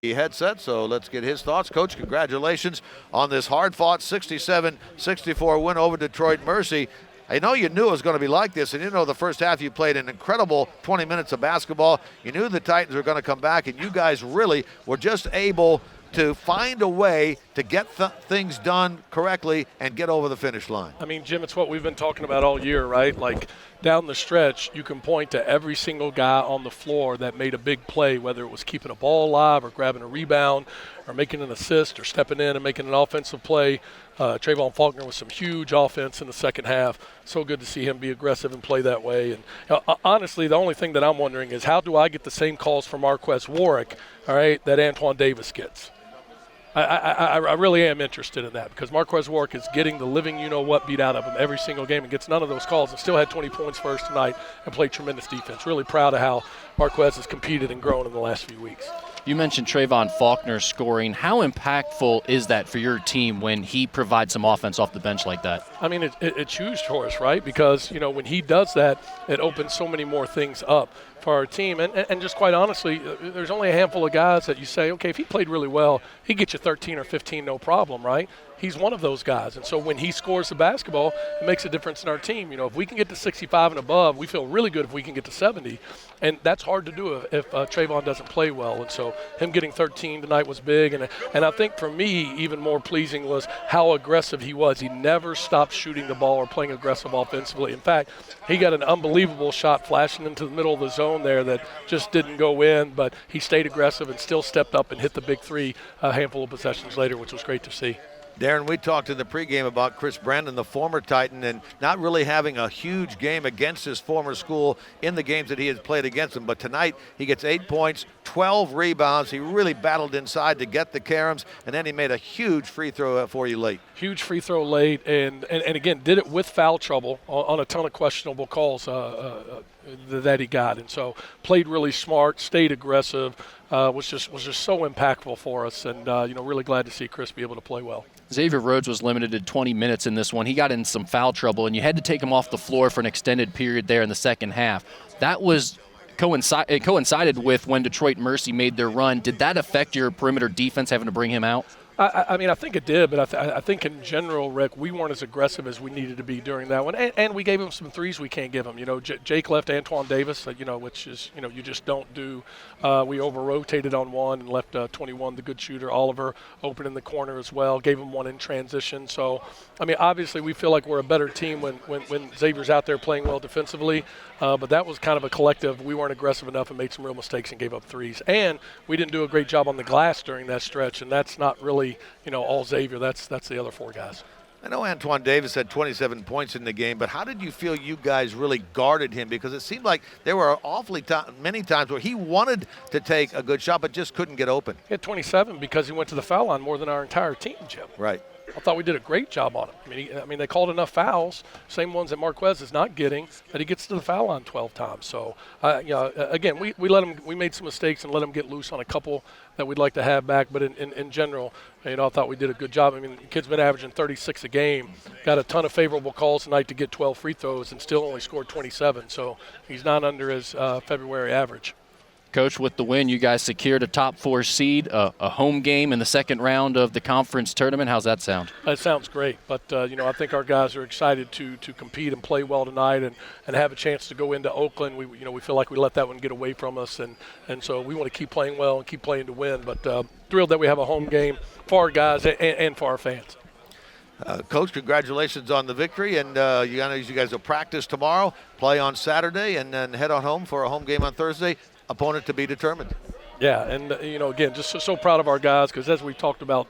headset, so let's get his thoughts. Coach, congratulations on this hard-fought 67-64 win over Detroit Mercy. I know you knew it was going to be like this, and you know the first half you played an incredible 20 minutes of basketball. You knew the Titans were going to come back, and you guys really were just able to find a way to get things done correctly and get over the finish line. I mean, Jim, it's what we've been talking about all year, right? Like down the stretch, you can point to every single guy on the floor that made a big play, whether it was keeping a ball alive or grabbing a rebound or making an assist or stepping in and making an offensive play. Trayvon Faulkner with some huge offense in the second half. So good to see him be aggressive and play that way. And honestly, the only thing that I'm wondering is how do I get the same calls from Marquez Warwick, all right, that Antoine Davis gets? I really am interested in that because Marquez Warwick is getting the living you-know-what beat out of him every single game and gets none of those calls and still had 20 points for us tonight and played tremendous defense. Really proud of how Marquez has competed and grown in the last few weeks. You mentioned Trayvon Faulkner scoring. How impactful is that for your team when he provides some offense off the bench like that? I mean, it's huge for us, right? Because, you know, when he does that, it opens so many more things up for our team. And just quite honestly, there's only a handful of guys that you say, okay, if he played really well, he'd get you 13 or 15, no problem, right? He's one of those guys. And so when he scores the basketball, it makes a difference in our team. You know, if we can get to 65 and above, we feel really good if we can get to 70. And that's hard to do if Trayvon doesn't play well. And so him getting 13 tonight was big. And I think for me, even more pleasing was how aggressive he was. He never stopped shooting the ball or playing aggressive offensively. In fact, he got an unbelievable shot flashing into the middle of the zone there that just didn't go in, but he stayed aggressive and still stepped up and hit the big three a handful of possessions later, which was great to see. Darrin, we talked in the pregame about Chris Brandon, the former Titan, and not really having a huge game against his former school in the games that he has played against him. But tonight, he gets 8 points, 12 rebounds. He really battled inside to get the caroms, and then he made a huge free throw for you late. Huge free throw late, and again, did it with foul trouble on a ton of questionable calls that he got. And so played really smart, stayed aggressive, was just so impactful for us, and really glad to see Chris be able to play well. Xavier Rhodes was limited to 20 minutes in this one. He got in some foul trouble, and you had to take him off the floor for an extended period there in the second half. That was coincided with when Detroit Mercy made their run. Did that affect your perimeter defense having to bring him out? I mean, I think it did, but I think in general, Rick, we weren't as aggressive as we needed to be during that one, and we gave him some threes we can't give him. You know, Jake left Antoine Davis, which is, you just don't do. We over-rotated on one and left 21, the good shooter, Oliver, open in the corner as well, gave him one in transition. So, I mean, obviously we feel like we're a better team when Xavier's out there playing well defensively, but that was kind of a collective. We weren't aggressive enough and made some real mistakes and gave up threes. And we didn't do a great job on the glass during that stretch, and that's not really all Xavier. That's the other four guys. I know Antoine Davis had 27 points in the game, but how did you feel you guys really guarded him? Because it seemed like there were awfully many times where he wanted to take a good shot but just couldn't get open. He had 27 because he went to the foul line more than our entire team, Jim. Right. I thought we did a great job on him. I mean, they called enough fouls, same ones that Marquez is not getting, that he gets to the foul line 12 times. So, again, we let him. We made some mistakes and let him get loose on a couple that we'd like to have back. But in general, I thought we did a good job. I mean, the kid's been averaging 36 a game, got a ton of favorable calls tonight to get 12 free throws, and still only scored 27. So he's not under his February average. Coach, with the win, you guys secured a top 4 seed, a home game in the second round of the conference tournament. How's that sound? That sounds great. But, I think our guys are excited to compete and play well tonight and have a chance to go into Oakland. We feel like we let that one get away from us. And so we want to keep playing well and keep playing to win. But thrilled that we have a home game for our guys and for our fans. Coach, congratulations on the victory. And you guys will practice tomorrow, play on Saturday, and then head on home for a home game on Thursday. Opponent to be determined. Yeah, and, again, just so proud of our guys because as we talked about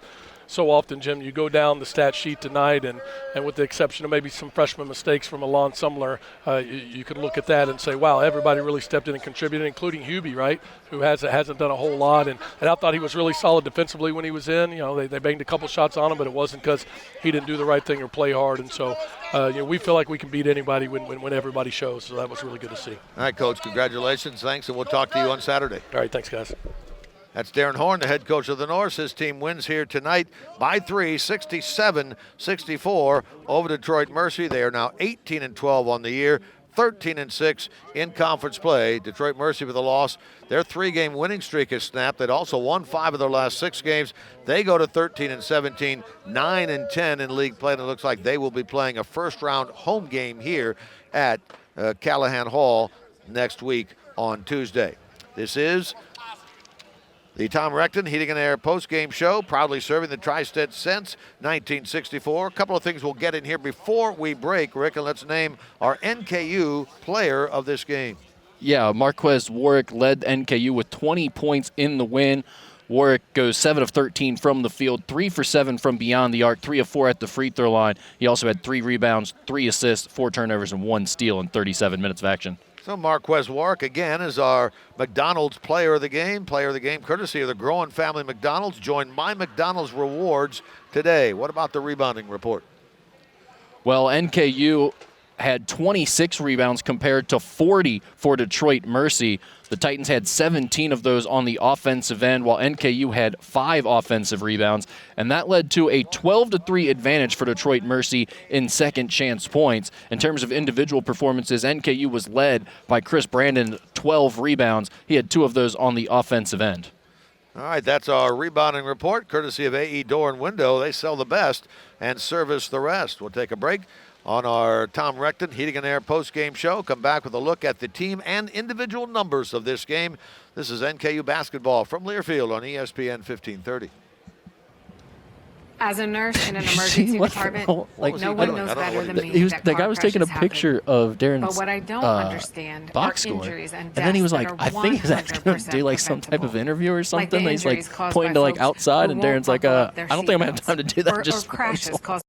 so often, Jim, you go down the stat sheet tonight, and with the exception of maybe some freshman mistakes from Alon Sumler, you could look at that and say, wow, everybody really stepped in and contributed, including Hubie, right, who hasn't done a whole lot. And I thought he was really solid defensively when he was in. They banged a couple shots on him, but it wasn't because he didn't do the right thing or play hard. And so, we feel like we can beat anybody when everybody shows. So that was really good to see. All right, Coach, congratulations. Thanks, and we'll talk to you on Saturday. All right, thanks, guys. That's Darrin Horn, the head coach of the Norse. His team wins here tonight by 3, 67-64 over Detroit Mercy. They are now 18-12 on the year, 13-6 in conference play. Detroit Mercy with a loss. Their 3-game winning streak is snapped. They'd also won 5 of their last 6 games. They go to 13-17, 9-10 in league play, and it looks like they will be playing a first-round home game here at Callahan Hall next week on Tuesday. This is the Tom Recton Heating and Air post-game show, proudly serving the Tri-State since 1964. A couple of things we'll get in here before we break, Rick, and let's name our NKU player of this game. Yeah, Marquez Warwick led NKU with 20 points in the win. Warwick goes 7 of 13 from the field, 3 for 7 from beyond the arc, 3 of 4 at the free throw line. He also had 3 rebounds, 3 assists, 4 turnovers, and 1 steal in 37 minutes of action. So Marquez Warwick, again, is our McDonald's player of the game courtesy of the growing family McDonald's. Join My McDonald's Rewards today. What about the rebounding report? Well, NKU had 26 rebounds compared to 40 for Detroit Mercy. The Titans had 17 of those on the offensive end, while NKU had 5 offensive rebounds, and that led to a 12-3 advantage for Detroit Mercy in second chance points. In terms of individual performances, NKU was led by Chris Brandon, 12 rebounds. He had 2 of those on the offensive end. All right, that's our rebounding report, courtesy of AE Door and Window. They sell the best and service the rest. We'll take a break on our Tom Recton Heating and Air post-game show. Come back with a look at the team and individual numbers of this game. This is NKU basketball from Learfield on ESPN 1530. As a nurse in an emergency department, no one knows better than me. The guy was taking a picture of Darrin's but what I don't understand box are score, injuries and then he was deaths like, that "I are think he's actually going to do like some type of interview or something." Like the He's like injuries caused pointing by to like folks outside, who and won't Darrin's like, buckle "I up their don't think I'm gonna have seatbelts, time to do that." or Just crashes caused